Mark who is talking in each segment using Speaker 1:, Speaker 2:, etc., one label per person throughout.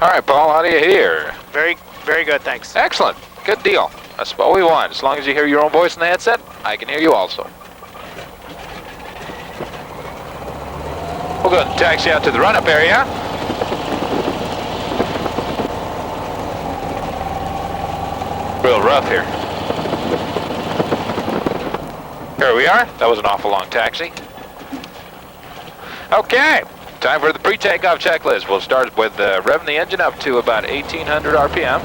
Speaker 1: All right, Paul, how do you hear?
Speaker 2: Very, very good, thanks.
Speaker 1: Excellent. Good deal. That's what we want. As long as you hear your own voice in the headset, I can hear you also. We'll go ahead and taxi out to the run-up area. Real rough here. Here we are. That was an awful long taxi. Okay. Time for the pre-takeoff checklist. We'll start with revving the engine up to about 1800 RPM.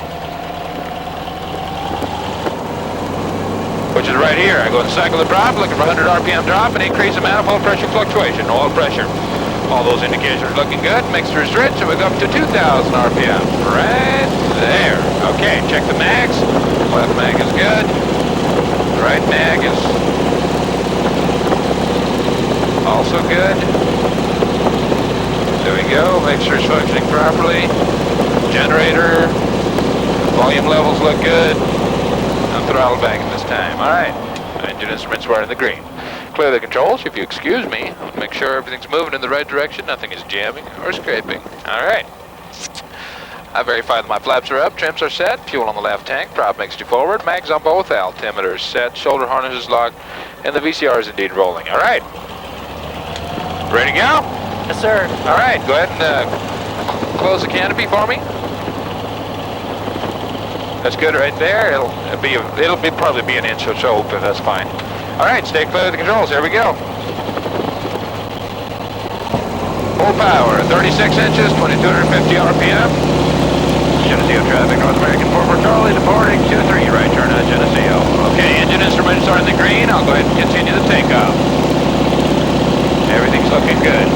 Speaker 1: Which is right here. I go and cycle the drop, looking for 100 RPM drop, and increase the manifold pressure fluctuation, oil pressure. All those indicators are looking good. Mixture is rich, and we go up to 2000 RPM. Right there. Okay, check the mags. Left mag is good. Right mag is also good. There we go. Mixture is functioning properly. Generator. Volume levels look good. No throttle banging this time. All right. Engine instruments were in the green. Clear the controls, if you excuse me. I'll make sure everything's moving in the right direction. Nothing is jamming or scraping. All right. I verified that my flaps are up, trims are set, fuel on the left tank, prop mixture forward, mags on both, altimeters set, shoulder harnesses locked, and the VCR is indeed rolling. All right. Ready to go?
Speaker 2: Yes, sir.
Speaker 1: All right, go ahead and close the canopy for me. That's good right there. It'll probably be an inch or so, but that's fine. All right, stay clear of the controls. Here we go. Full power, 36 inches, 2250 RPM. Geneseo traffic, North American 44 Charlie, departing 23, right turn on Geneseo. Okay, engine instruments are in the green. I'll go ahead and continue the takeoff. Everything's looking good.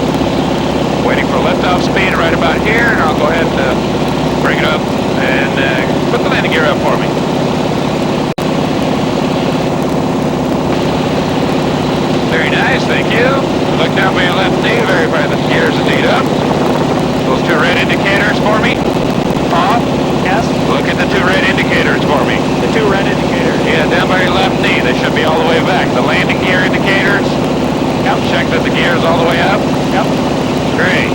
Speaker 1: Waiting for liftoff speed right about here, and I'll go ahead and bring it up and put the landing gear up for me. Very nice, thank you. Look down by your left knee, verify the gears indeed up. Those two red indicators for me. Off.
Speaker 2: Yes?
Speaker 1: Look at the two red indicators for me.
Speaker 2: The two red indicators.
Speaker 1: Yeah, down by your left knee, they should be all the way back. The landing gear indicators.
Speaker 2: Yep.
Speaker 1: Check that the gear is all the way up.
Speaker 2: Yep.
Speaker 1: Great.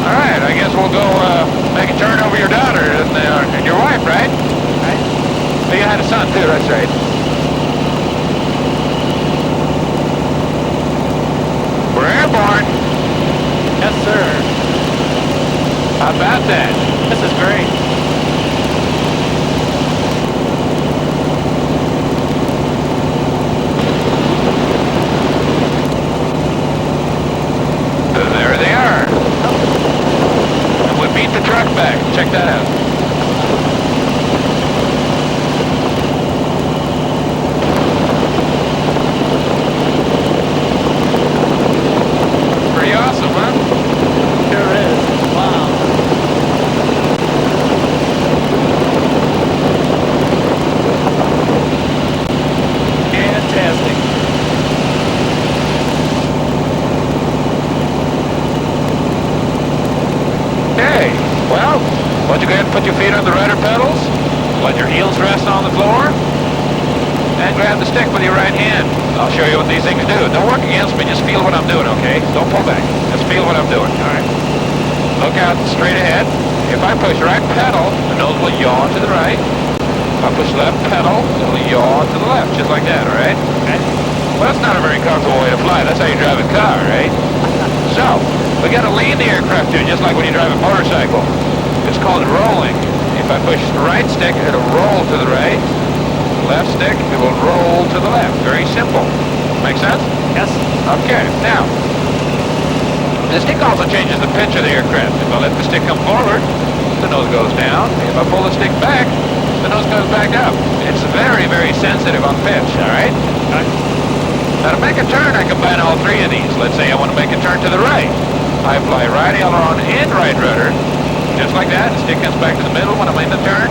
Speaker 1: All right, I guess we'll go make a turn over your daughter and your wife, right?
Speaker 2: Right.
Speaker 1: Oh, you had a son too, that's right. We're airborne.
Speaker 2: Yes, sir.
Speaker 1: How about that?
Speaker 2: This is great.
Speaker 1: There they are. And we beat the truck back. Check that out. Pretty awesome, huh?
Speaker 2: Sure is. Wow. Fantastic.
Speaker 1: Okay, well, why don't you go ahead and put your feet on the rudder pedals, let your heels rest on the floor, and grab the stick with your right hand. I'll show you what these things do. Don't work against me, just feel what I'm doing, okay? Don't pull back, just feel what I'm doing, all right? Look out straight ahead. If I push right pedal, the nose will yaw to the right. If I push left pedal, it will yaw to the left, just like that, all right?
Speaker 2: Okay.
Speaker 1: Well, that's not a very comfortable way to fly. That's how you drive a car, right? So, we gotta lean the aircraft to, just like when you drive a motorcycle. It's called rolling. If I push the right stick, it'll roll to the right. Left stick, it will roll to the left. Very simple. Make sense?
Speaker 2: Yes.
Speaker 1: Okay, now, the stick also changes the pitch of the aircraft. If I let the stick come forward, the nose goes down. If I pull the stick back, the nose goes back up. It's very, very sensitive on pitch, all right?
Speaker 2: Okay.
Speaker 1: Now to make a turn, I combine all three of these. Let's say I want to make a turn to the right. I fly right aileron and right rudder, just like that. The stick comes back to the middle when I'm in the turn,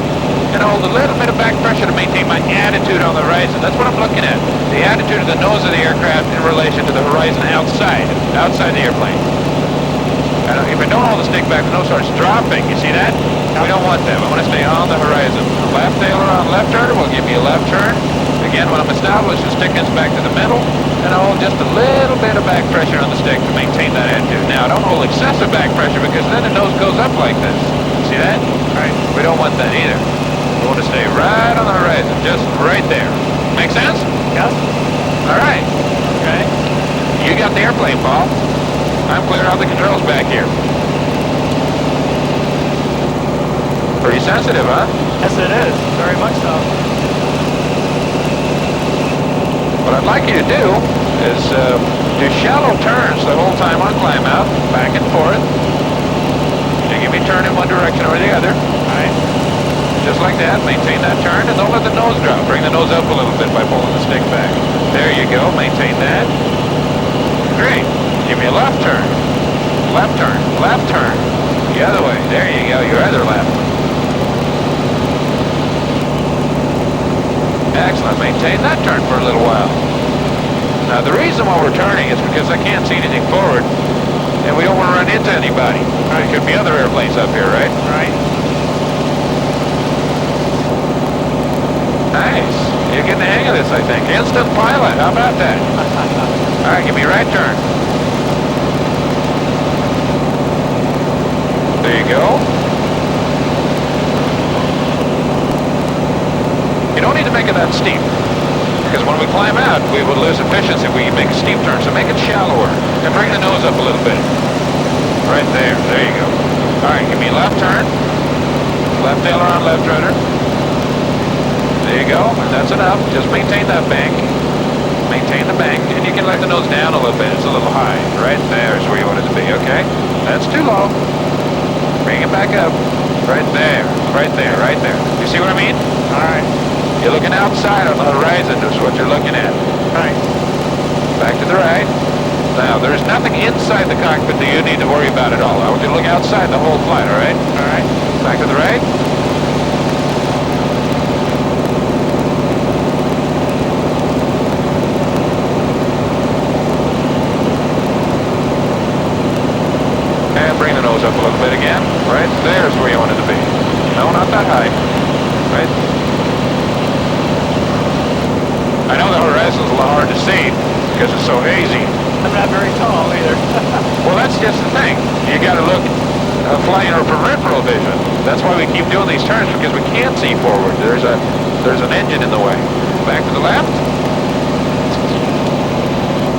Speaker 1: and I hold a little bit of back pressure to maintain my attitude on the horizon. That's what I'm looking at. The attitude of the nose of the aircraft in relation to the horizon outside the airplane. And if I don't hold the stick back, the nose starts dropping. You see that? We don't want that. We want to stay on the horizon. A left aileron left rudder will give me a left turn. Again, when I'm established, the stick comes back to the middle. and hold just a little bit of back pressure on the stick to maintain that attitude. Now, don't hold excessive back pressure because then the nose goes up like this. See that?
Speaker 2: Right.
Speaker 1: We don't want that either. We want to stay right on the horizon, just right there. Make sense?
Speaker 2: Yes.
Speaker 1: All right.
Speaker 2: Okay.
Speaker 1: You got the airplane, Paul. I'm clearing out the controls back here. Pretty sensitive, huh?
Speaker 2: Yes, it is. Very much so.
Speaker 1: What I'd like you to do is do shallow turns the whole time on climb out, back and forth. You give me turn in one direction or the other.
Speaker 2: All right.
Speaker 1: Just like that, maintain that turn, and don't let the nose drop. Bring the nose up a little bit by pulling the stick back. There you go, maintain that. Great. Give me a left turn. Left turn, left turn. The other way. There you go, your other left. Excellent, maintain that turn for a little while. Now the reason why we're turning is because I can't see anything forward, and we don't want to run into anybody. There could be other airplanes up here, right?
Speaker 2: Right.
Speaker 1: Nice. You're getting the hang of this, I think. Instant pilot, how about that? All right, give me right turn. There you go. You don't need to make it that steep, because when we climb out, we would lose efficiency if we make a steep turn. So make it shallower, and bring the nose up a little bit. Right there, there you go. All right, give me a left turn. Left aileron, left rudder. There you go, that's enough. Just maintain that bank. Maintain the bank, and you can let the nose down a little bit. It's a little high. Right there is where you want it to be, okay? That's too low. Bring it back up. Right there, right there, right there. You see what I mean?
Speaker 2: All right.
Speaker 1: You're looking outside on the horizon is what you're looking at.
Speaker 2: Right.
Speaker 1: Back to the right. Now, there's nothing inside the cockpit that you need to worry about at all. I want you to look outside the whole flight, all right?
Speaker 2: All right.
Speaker 1: Back to the right. And bring the nose up a little bit again. Right there's where you want it to be. No, not that high. Right? I know the horizon's a little hard to see because it's so hazy.
Speaker 2: I'm not very tall either.
Speaker 1: Well, that's just the thing. You got to look, fly in our peripheral vision. That's why we keep doing these turns, because we can't see forward. There's an engine in the way. Back to the left.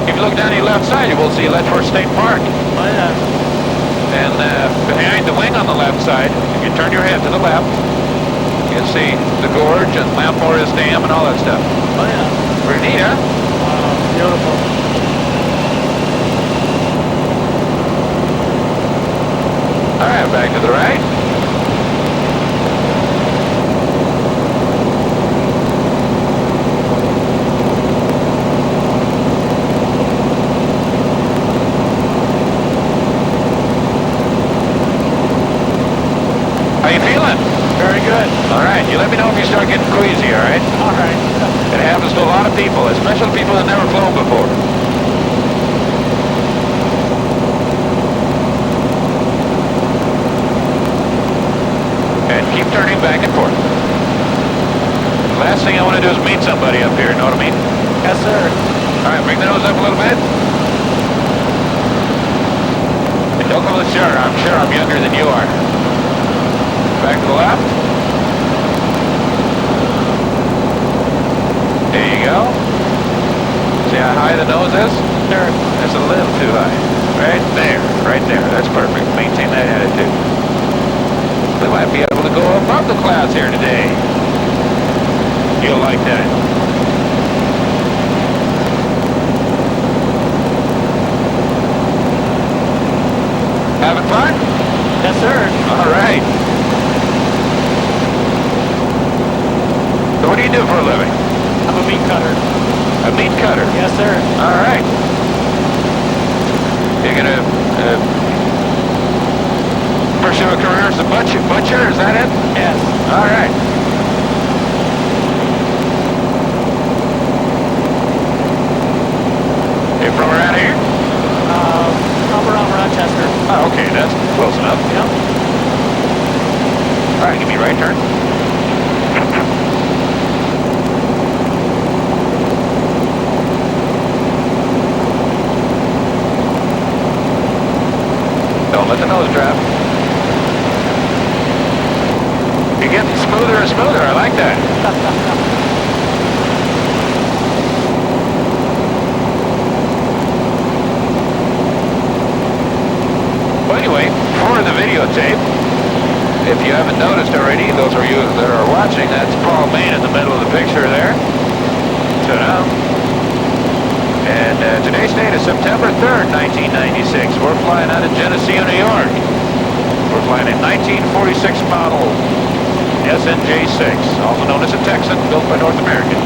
Speaker 1: If you look down your left side, you will see Ledford State Park.
Speaker 2: Oh, yeah.
Speaker 1: And behind the wing on the left side, if you turn your head to the left, you'll see the gorge and Mount Morris Dam and all that stuff.
Speaker 2: Oh, yeah.
Speaker 1: Pretty neat, huh?
Speaker 2: Wow. Beautiful.
Speaker 1: All right, back to the right. How you feeling?
Speaker 2: Very good.
Speaker 1: All right, you let me know if you start getting queasy, all right?
Speaker 2: All right.
Speaker 1: It happens to a lot of people, especially people that never flown before. And keep turning back and forth. Last thing I want to do is meet somebody up here, know what I mean?
Speaker 2: Yes, sir.
Speaker 1: All right, bring the nose up a little bit. And don't go sure, I'm sure I'm younger than you are. Back to the left. There you go. See how high the nose is?
Speaker 2: Sure.
Speaker 1: That's a little too high. Right there, right there. That's perfect. Maintain that attitude. We might be able to go above the clouds here today. You'll like that. Having fun?
Speaker 2: Yes, sir.
Speaker 1: All right. So what do you do for a living?
Speaker 2: I'm a meat cutter.
Speaker 1: A meat cutter.
Speaker 2: Yes, sir.
Speaker 1: All right. You're gonna pursue a career as a butcher? Is that it?
Speaker 2: Yes.
Speaker 1: All right. You from around here?
Speaker 2: From around Rochester.
Speaker 1: Oh, okay. That's close enough.
Speaker 2: Yep.
Speaker 1: All right. Give me a right turn. Don't let the nose drop. You're getting smoother and smoother. I like that. Well, anyway, for the videotape, if you haven't noticed already, those of you that are watching, that's Paul Main in the middle of the picture there. Ta-da. And today's date is September 3rd, 1996. We're flying out of Geneseo, New York. We're flying a 1946 model SNJ6, also known as a Texan, built by North American.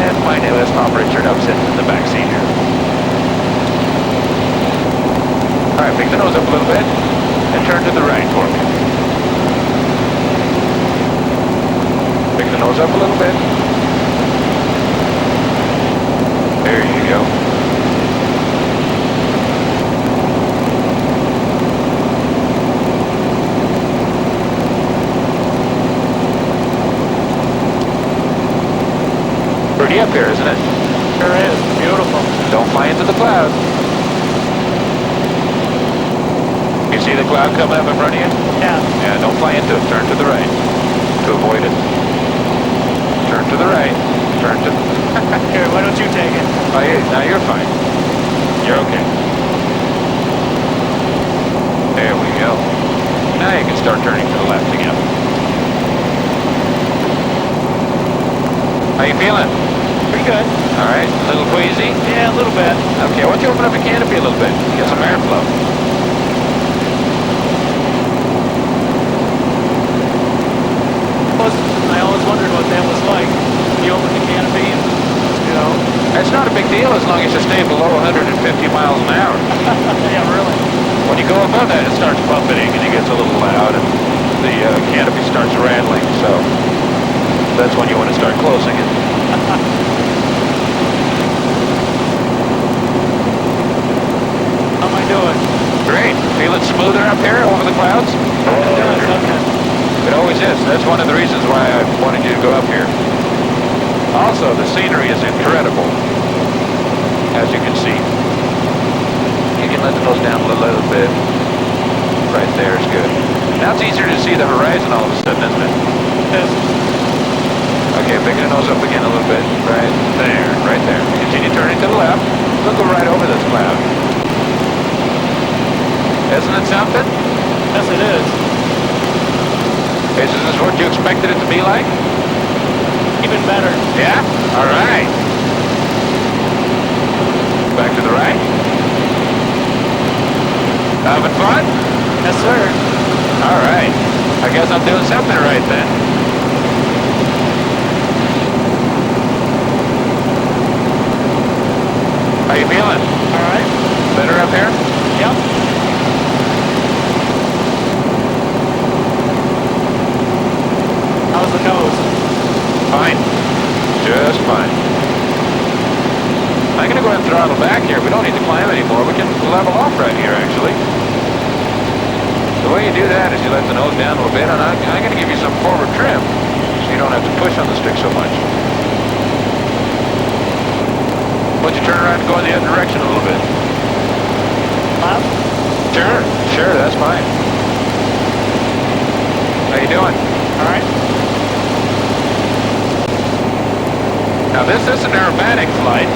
Speaker 1: And my name is Tom Richard. I'm sitting in the back seat here. All right, pick the nose up a little bit and turn to the right for me. Pick the nose up a little bit. There you go. Pretty up here, isn't it?
Speaker 2: Sure is. Beautiful.
Speaker 1: Don't fly into the cloud. You see the cloud coming up in front of you?
Speaker 2: Yeah.
Speaker 1: Yeah, don't fly into it. Turn to the right to avoid it. Turn to the right. Turn to...
Speaker 2: Here, why don't you take it?
Speaker 1: Oh, yeah, now you're fine. You're okay. There we go. Now you can start turning to the left again. How you feeling?
Speaker 2: Pretty good.
Speaker 1: All right, a little queasy?
Speaker 2: Yeah, a little bit.
Speaker 1: Okay, why don't you open up your canopy a little bit? Get some airflow.
Speaker 2: I always wondered what that was like. You open the canopy and, you know.
Speaker 1: It's not a big deal as long as you stay below 150 miles an hour.
Speaker 2: Yeah, really.
Speaker 1: When you go above that, it starts buffeting and it gets a little loud and the canopy starts rattling, so that's when you want to start closing it.
Speaker 2: How am I doing?
Speaker 1: Great. Feeling smoother up here over the clouds?
Speaker 2: It does, doesn't it?
Speaker 1: It always is. That's one of the reasons why I wanted you to go up here. Also, the scenery is incredible, as you can see. You can let the nose down a little bit. Right there is good. Now it's easier to see the horizon all of a sudden, isn't it?
Speaker 2: Yes.
Speaker 1: Okay, picking the nose up again a little bit. Right there, right there. Continue turning to the left. We'll go right over this cloud. Isn't it something?
Speaker 2: Yes, it is.
Speaker 1: Is this what you expected it to be like?
Speaker 2: Even better.
Speaker 1: Yeah? All right. Back to the right. Having fun?
Speaker 2: Yes, sir.
Speaker 1: All right. I guess I'm doing something right then. How you feeling?
Speaker 2: All right.
Speaker 1: Better up here?
Speaker 2: Yep. How's the nose?
Speaker 1: Fine. Just fine. I'm going to go ahead and throttle back here. We don't need to climb anymore. We can level off right here, actually. The way you do that is you let the nose down a little bit, and I'm going to give you some forward trim so you don't have to push on the stick so much. Why don't you turn around and go in the other direction a little bit?
Speaker 2: Left?
Speaker 1: Sure, that's fine. How you doing?
Speaker 2: All right.
Speaker 1: Now this is an aerobatic flight,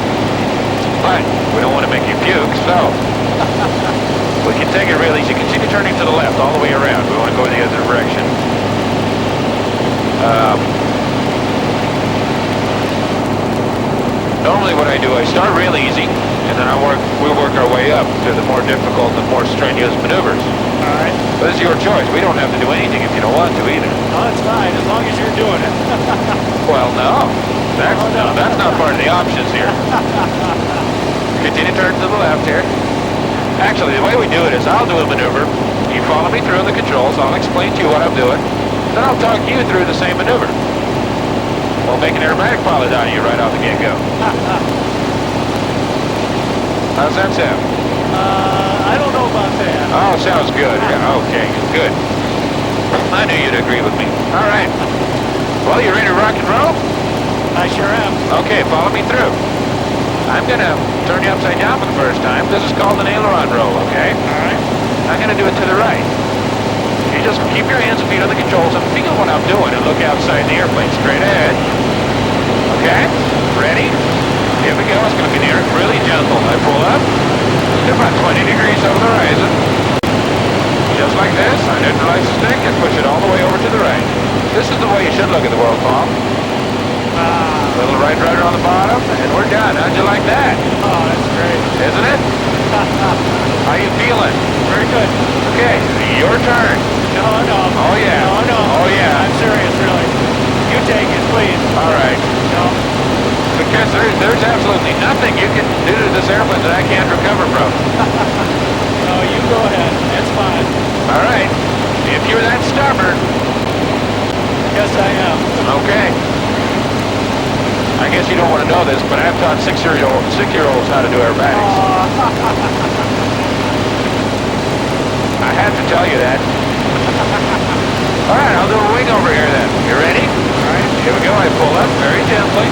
Speaker 1: but we don't want to make you puke, so we can take it real easy. Continue turning to the left all the way around. We want to go in the other direction. Normally what I do, I start real easy, and then we'll work our way up to the more difficult and more strenuous maneuvers.
Speaker 2: All right.
Speaker 1: But it's your choice. We don't have to do anything if you don't want to either.
Speaker 2: No, it's fine, as long as you're doing it.
Speaker 1: Well, no. That's not part of the options here. Continue to turn to the left here. Actually, the way we do it is I'll do a maneuver. You follow me through the controls. I'll explain to you what I'm doing. Then I'll talk you through the same maneuver. We'll make an aerobatic pilot out of you right off the get-go. How's that sound?
Speaker 2: I don't know about that.
Speaker 1: Oh, sounds good. Yeah, okay, good. I knew you'd agree with me. All right. Well, you ready to rock and roll?
Speaker 2: I sure am.
Speaker 1: Okay, follow me through. I'm going to turn you upside down for the first time. This is called an aileron roll, okay?
Speaker 2: All right.
Speaker 1: I'm going to do it to the right. You just keep your hands and feet on the controls and feel what I'm doing and look outside the airplane straight ahead. Okay? Ready? Here we go. It's going to be near really gentle. I pull up. About 20 degrees over the horizon. Just like this. I neutralize the stick and push it all the way over to the right. This is the way you should look at the world, Paul. Little right rudder on the bottom, and we're done. How'd you like that?
Speaker 2: Oh, that's great.
Speaker 1: Isn't it? How you feeling?
Speaker 2: Very good.
Speaker 1: Okay, your turn.
Speaker 2: No.
Speaker 1: Oh, yeah.
Speaker 2: No.
Speaker 1: Oh, yeah.
Speaker 2: I'm serious, really. You take it, please.
Speaker 1: All right.
Speaker 2: No.
Speaker 1: Because there's absolutely nothing you can do to this airplane that I can't recover from.
Speaker 2: No, you go ahead. That's fine.
Speaker 1: All right. If you're that stubborn,
Speaker 2: Yes, I am.
Speaker 1: okay. I guess you don't want to know this, but I've taught six-year-olds how to do aerobatics. I have to tell you that. All right, I'll do a wing over here then. You ready? All right, here we go. I pull up very gently.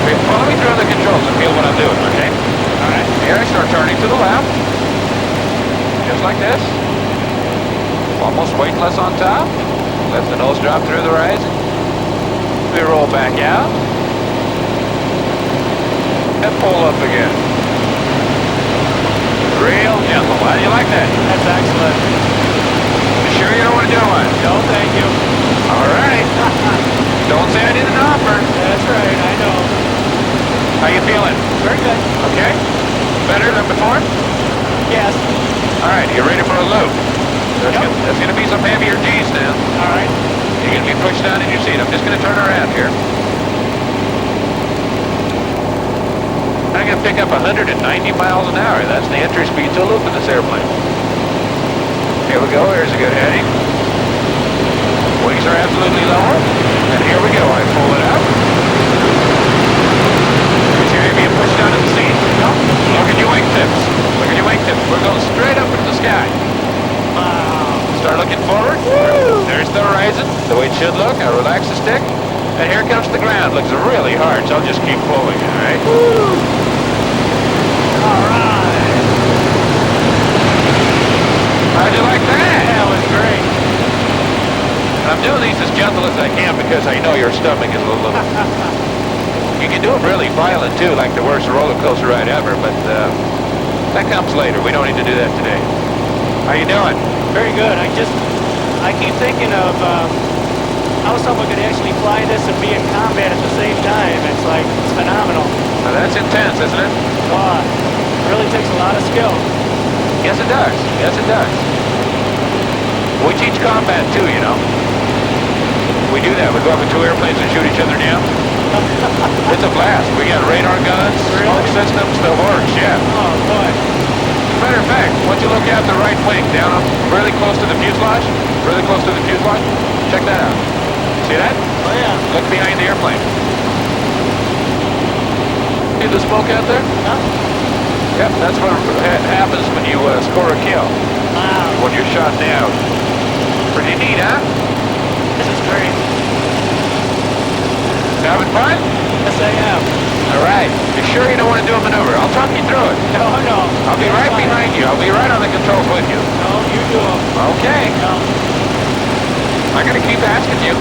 Speaker 1: Okay, follow me through on the controls and feel what I'm doing, okay? All right. Here I start turning to the left. Just like this. Almost weightless on top. Let the nose drop through the horizon. We roll back out. And pull up again. Real gentle. How do you like that?
Speaker 2: That's excellent.
Speaker 1: You sure you don't want to do one?
Speaker 2: No, thank you.
Speaker 1: All right. Don't say I didn't offer.
Speaker 2: That's right, I know.
Speaker 1: How you feeling?
Speaker 2: Very good.
Speaker 1: Okay? Better than before?
Speaker 2: Yes.
Speaker 1: All right, you ready for a loop? There's going to be some heavier G's now.
Speaker 2: All right.
Speaker 1: You're going to be pushed down in your seat. I'm just going to turn around here. I'm going to pick up 190 miles an hour. That's the entry speed to a loop in this airplane. Here we go. Here's a good heading. Wings are absolutely level. And here we go. I pull it up. You see me being pushed down in the seat?
Speaker 2: No.
Speaker 1: Look at your wingtips. Look at your wingtips. We're going straight up into the sky.
Speaker 2: Wow.
Speaker 1: Start looking forward.
Speaker 2: Woo.
Speaker 1: There's the horizon, the way it should look. I relax the stick. And here comes the ground. Looks really hard, so I'll just keep pulling, all right?
Speaker 2: Woo. All right.
Speaker 1: How'd you like that?
Speaker 2: That was great.
Speaker 1: I'm doing these as gentle as I can because I know your stomach is a little... You can do it really violent, too, like the worst roller coaster ride ever, but that comes later. We don't need to do that today. How you doing?
Speaker 2: Very good. I keep thinking of how someone could actually fly this and be in combat at the same time. It's like, it's phenomenal.
Speaker 1: Now, that's intense, isn't it?
Speaker 2: Wow. It really takes a lot of skill.
Speaker 1: Yes, it does. Yes, it does. We teach combat, too, you know. We do that. We go up in two airplanes and shoot each other down. It's a blast. We got radar guns, smoke systems, the works, yeah.
Speaker 2: Oh, boy.
Speaker 1: Matter of fact, once you look out the right wing, down really close to the fuselage, check that out. See that?
Speaker 2: Oh, yeah.
Speaker 1: Look behind the airplane. See the smoke out there?
Speaker 2: Huh?
Speaker 1: Yep, that's what happens when you score a kill,
Speaker 2: Wow.
Speaker 1: when you're shot down. Pretty neat, huh?
Speaker 2: This is great.
Speaker 1: Having fun?
Speaker 2: Yes, I am.
Speaker 1: All right. You sure you don't want to do a maneuver? I'll talk you through it.
Speaker 2: No.
Speaker 1: I'll be right behind you. I'll be right on the controls with you.
Speaker 2: No, you do them.
Speaker 1: Okay.
Speaker 2: No.
Speaker 1: I'm going to keep asking you.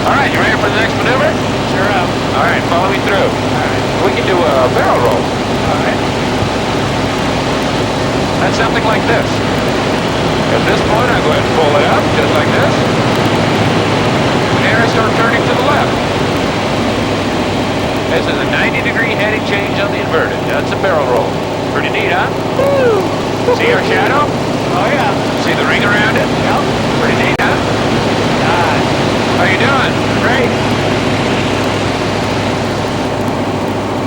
Speaker 1: All right, you ready for the next maneuver?
Speaker 2: Sure am.
Speaker 1: All right, follow me through.
Speaker 2: All right.
Speaker 1: We can do a barrel roll.
Speaker 2: All right.
Speaker 1: That's something like this. At this point, I go ahead and pull it up, just like this. And here I start turning to the left. This is a 90-degree heading change on the inverted. That's a barrel roll. Pretty neat, huh?
Speaker 2: Woo.
Speaker 1: See our shadow?
Speaker 2: Oh, yeah.
Speaker 1: See the ring around it?
Speaker 2: Yep.
Speaker 1: Pretty neat, huh?
Speaker 2: God.
Speaker 1: How you doing?
Speaker 2: Great.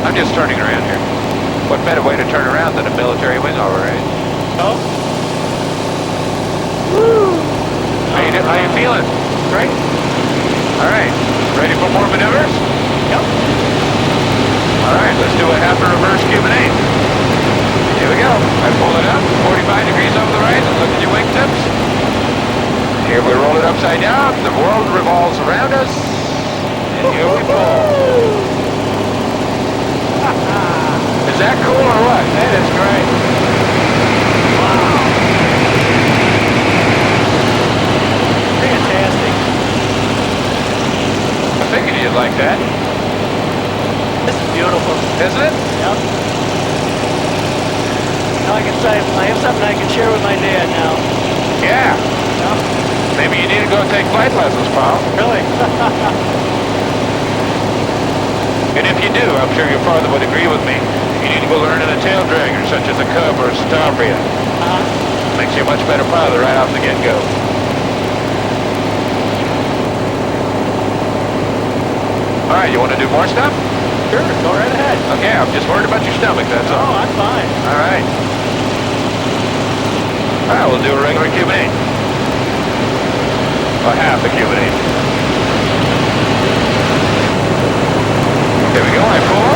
Speaker 1: I'm just turning around here. What better way to turn around than a military wing override?
Speaker 2: Oh. Woo.
Speaker 1: How you feeling?
Speaker 2: Great.
Speaker 1: All right. Ready for more maneuvers?
Speaker 2: Yep.
Speaker 1: All right, let's do a half a reverse Cuban 8. Here we go. I pull it up, 45 degrees over the right, and look at your wingtips. Here we roll it upside down. The world revolves around us. And here we pull. Is that cool or what?
Speaker 2: That is great.
Speaker 1: that.
Speaker 2: This is beautiful.
Speaker 1: Isn't it?
Speaker 2: Yep. Now I can say I have something I can share with my dad now.
Speaker 1: Yeah.
Speaker 2: Yep.
Speaker 1: Maybe you need to go take flight lessons, pal.
Speaker 2: Really?
Speaker 1: And if you do, I'm sure your father would agree with me. You need to go learn in a tail dragger, such as a Cub or a Stavria. Makes you a much better pilot right off the get-go. All right, you want to do more stuff?
Speaker 2: Sure, go right ahead.
Speaker 1: Okay, I'm just worried about your stomach, that's all.
Speaker 2: Oh, I'm fine.
Speaker 1: All right. All right, we'll do a regular Cuban 8. Or half a Cuban 8. There we go, I pull.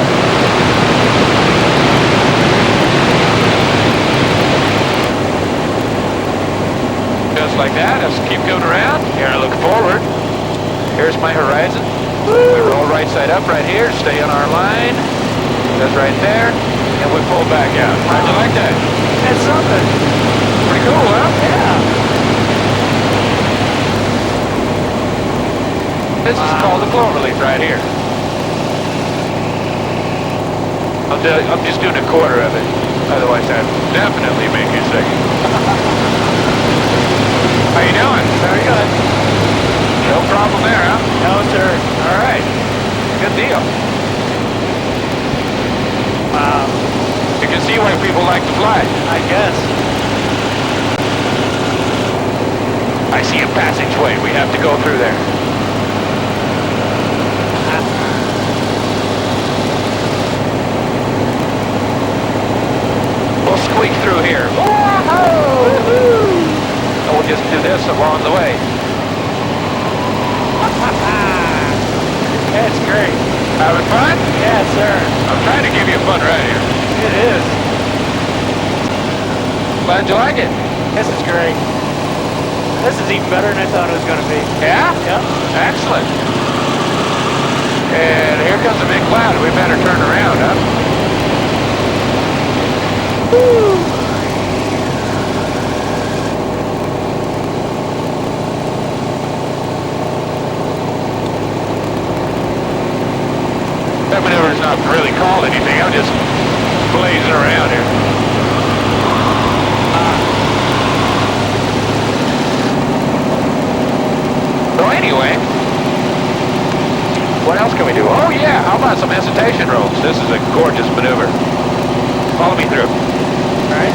Speaker 1: Just like that, let's keep going around. Here I look forward. Here's my horizon. We roll right side up right here, stay on our line. That's right there. And we pull back out. How'd you like that?
Speaker 2: That's something.
Speaker 1: Pretty cool, huh?
Speaker 2: Yeah.
Speaker 1: This is called the cloverleaf right here. I'm just doing a quarter of it. Otherwise, I'd definitely make you sick. How you doing?
Speaker 2: Very good.
Speaker 1: No problem there, huh?
Speaker 2: No, sir.
Speaker 1: All right. Good deal.
Speaker 2: Wow.
Speaker 1: You can see why people like to fly.
Speaker 2: I guess.
Speaker 1: I see a passageway. We have to go through there. We'll squeak through here. And we'll just do this along the way.
Speaker 2: That's great.
Speaker 1: Having fun?
Speaker 2: Yes, sir.
Speaker 1: I'm trying to give you a fun ride here.
Speaker 2: It is.
Speaker 1: Glad you like it.
Speaker 2: This is great. This is even better than I thought it was going to be.
Speaker 1: Yeah?
Speaker 2: Yep.
Speaker 1: Excellent. And here comes a big cloud. We better turn around, huh? That maneuver is not really called anything. I'm just blazing around here. So anyway, what else can we do? Oh yeah, how about some hesitation rolls? This is a gorgeous maneuver. Follow me through.
Speaker 2: All right.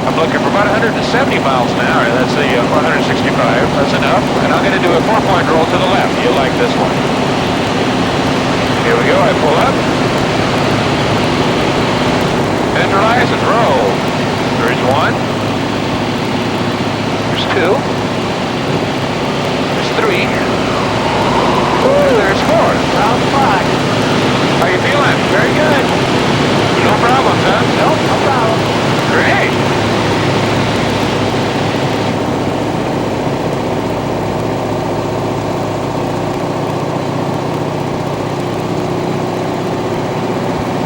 Speaker 1: I'm looking for about 170 miles an hour. That's the 165. That's enough. And I'm going to do a 4-point roll to the left. You'll like this one. Here we go. I pull up. Neutralize and roll. There's 1. There's 2. There's 3. And there's 4.
Speaker 2: Round 5.
Speaker 1: How you feeling?
Speaker 2: Very good.
Speaker 1: No problems, huh?
Speaker 2: Nope, no problem.
Speaker 1: Great.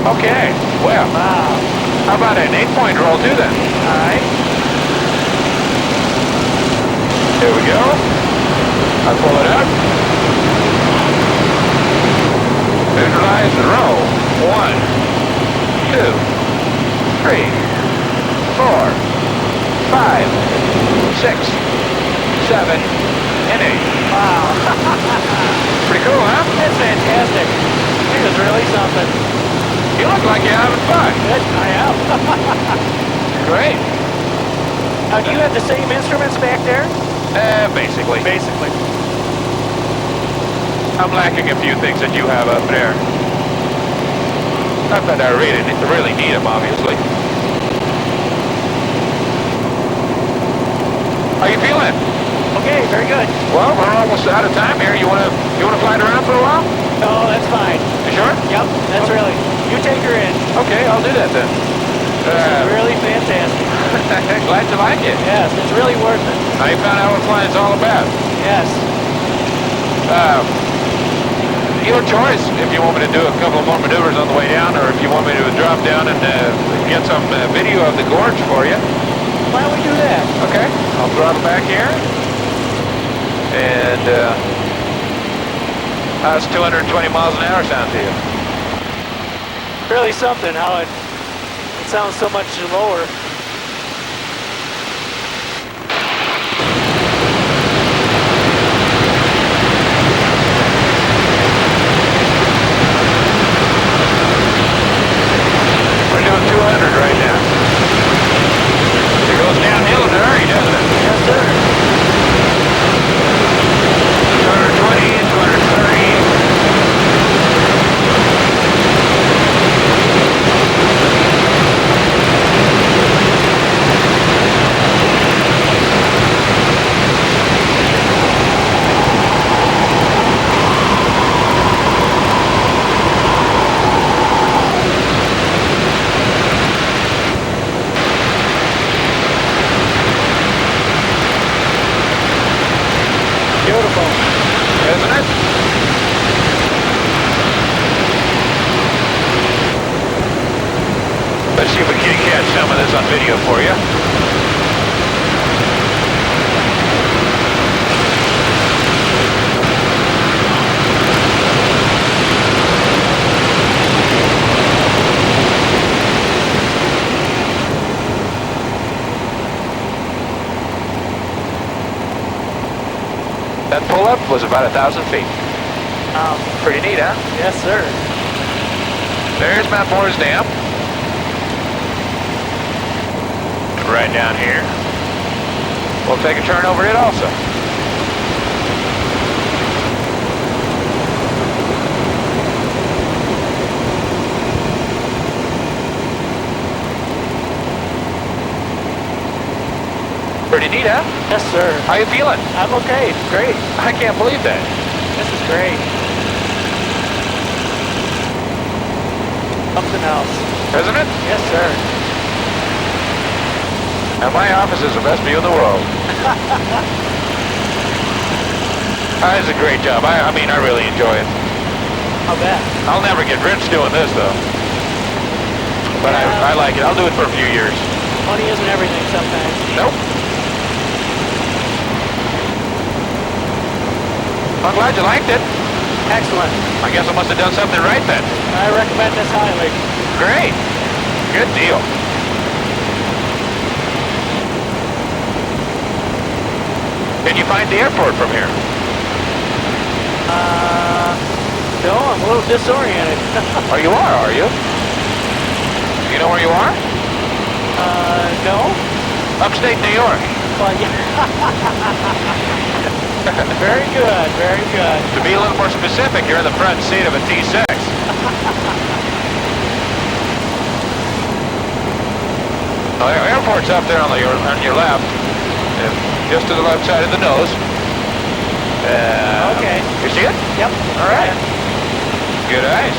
Speaker 1: Okay, well,
Speaker 2: Wow.
Speaker 1: how about an 8-point roll too then?
Speaker 2: All right.
Speaker 1: Here we go. I pull it up. Neutralize and roll. 1, 2, 3, 4, 5, 6, 7, and 8.
Speaker 2: Wow.
Speaker 1: Pretty cool, huh?
Speaker 2: That's fantastic. It was really something.
Speaker 1: You look like you're having fun.
Speaker 2: Good. I am.
Speaker 1: Great.
Speaker 2: Now, do you have the same instruments back there?
Speaker 1: Basically.
Speaker 2: Basically.
Speaker 1: I'm lacking a few things that you have up there. Not that I really need them, obviously. How you feeling?
Speaker 2: Okay, very good.
Speaker 1: Well, we're almost out of time here. You wanna fly it around for a while?
Speaker 2: No, that's fine.
Speaker 1: You sure?
Speaker 2: Yep, that's really. You take her in.
Speaker 1: Okay, I'll do that then.
Speaker 2: This is really fantastic.
Speaker 1: Glad you like it.
Speaker 2: Yes, it's really worth it.
Speaker 1: Now you found out what flying's all about.
Speaker 2: Yes.
Speaker 1: Your choice if you want me to do a couple more maneuvers on the way down, or if you want me to drop down and get some video of the gorge for you.
Speaker 2: Why don't we do that?
Speaker 1: Okay, I'll throttle back here. And How's 220 miles an hour sound to you?
Speaker 2: Really something how it sounds so much lower.
Speaker 1: We're doing 200 right now. It goes downhill in a hurry, doesn't it?
Speaker 2: Yes, sir.
Speaker 1: 220, 230.
Speaker 2: Beautiful.
Speaker 1: Isn't it? Let's see if we can catch some of this on video for you. That pull-up was about 1,000 feet. Pretty neat, huh?
Speaker 2: Yes, sir.
Speaker 1: There's Mount Morris Dam. Right down here. We'll take a turn over it also. Pretty neat, huh?
Speaker 2: Yes, sir.
Speaker 1: How you feeling?
Speaker 2: I'm okay. Great.
Speaker 1: I can't believe that.
Speaker 2: This is great. Something else.
Speaker 1: Isn't it?
Speaker 2: Yes, sir.
Speaker 1: And my office is the best view in the world. It's a great job. I mean, I really enjoy it.
Speaker 2: I'll bet.
Speaker 1: I'll never get rich doing this, though. But I like it. I'll do it for a few years.
Speaker 2: Money isn't everything sometimes.
Speaker 1: Nope. I'm glad you liked it.
Speaker 2: Excellent.
Speaker 1: I guess I must have done something right then.
Speaker 2: I recommend this highly.
Speaker 1: Great. Good deal. Can you find the airport from here?
Speaker 2: No, I'm a little disoriented.
Speaker 1: Oh, you are you? You know where you are?
Speaker 2: No?
Speaker 1: Upstate New York.
Speaker 2: Well, yeah. Very good, very good.
Speaker 1: To be a little more specific, you're in the front seat of a T6. The airport's up there on your left, just to the left side of the nose.
Speaker 2: Okay.
Speaker 1: You see it?
Speaker 2: Yep.
Speaker 1: All right. Good eyes.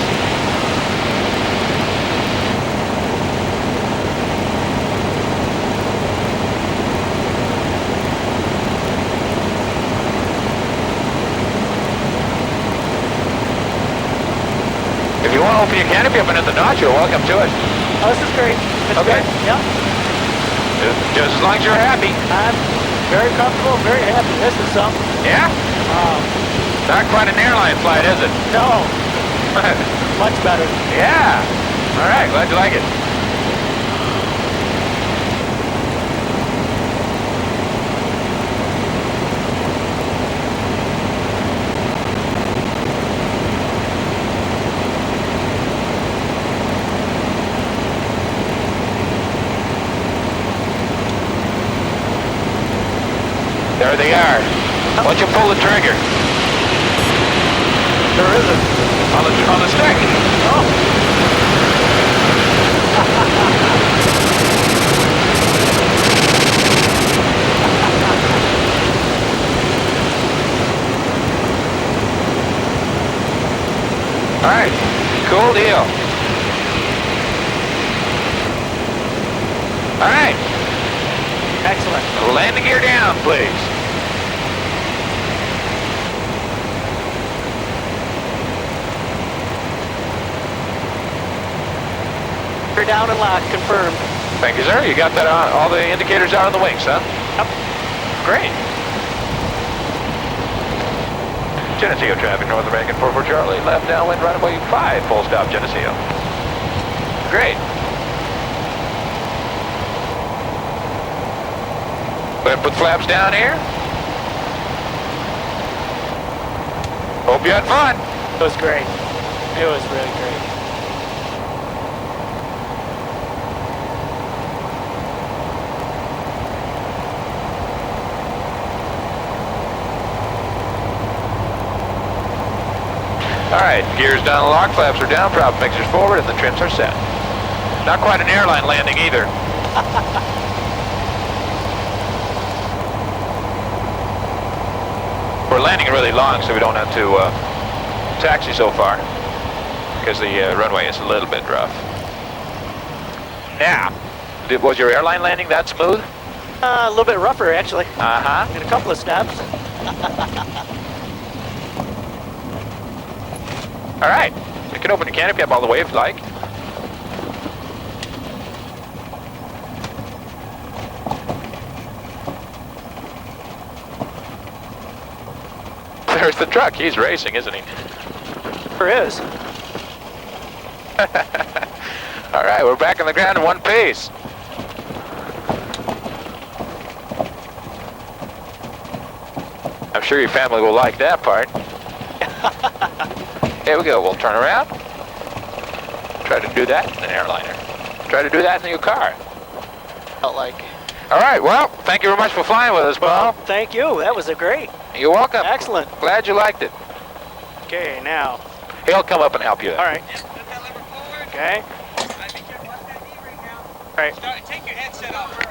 Speaker 1: If you want to open your canopy up and in the notch, you're welcome to it.
Speaker 2: Oh, this is great. It's
Speaker 1: Okay.
Speaker 2: Great. Yep.
Speaker 1: Just as long as you're happy.
Speaker 2: I'm very comfortable, very happy. This is something.
Speaker 1: Yeah? Not quite an airline flight, is it?
Speaker 2: No, much better.
Speaker 1: Yeah. All right, glad you like it. There they are. Why don't you pull the trigger?
Speaker 2: There isn't.
Speaker 1: On the stick.
Speaker 2: Oh.
Speaker 1: All right, cool deal. All right,
Speaker 2: Excellent.
Speaker 1: land the gear down, please.
Speaker 2: You're down and locked, confirmed.
Speaker 1: Thank you, sir. You got that on, all the indicators out on the wings, huh?
Speaker 2: Yep.
Speaker 1: Great. Geneseo traffic, North American 44 Charlie, left downwind runway 5, full stop Geneseo. Great. We're gonna put flaps down here. Hope you had fun.
Speaker 2: It was great. It was really great.
Speaker 1: All right, gears down, lock, flaps are down, prop mixers forward, and the trims are set. Not quite an airline landing either. We're landing really long, so we don't have to taxi so far, because the runway is a little bit rough. Now, was your airline landing that smooth?
Speaker 2: A little bit rougher, actually.
Speaker 1: Uh-huh.
Speaker 2: In a couple of steps.
Speaker 1: All right, you can open the canopy up all the way if you like. There's the truck. He's racing, isn't he?
Speaker 2: Sure is.
Speaker 1: All right, we're back on the ground in one piece. I'm sure your family will like that part. Here we go. We'll turn around. Try to do that in an airliner. Try to do that in your car.
Speaker 2: Felt like.
Speaker 1: All right, well, thank you very much for flying with us, Paul.
Speaker 2: Thank you. That was a great.
Speaker 1: You're welcome.
Speaker 2: Excellent.
Speaker 1: Glad you liked it.
Speaker 2: Okay, now.
Speaker 1: He'll come up and help you.
Speaker 2: All right. Okay. All right.
Speaker 3: Take your headset off.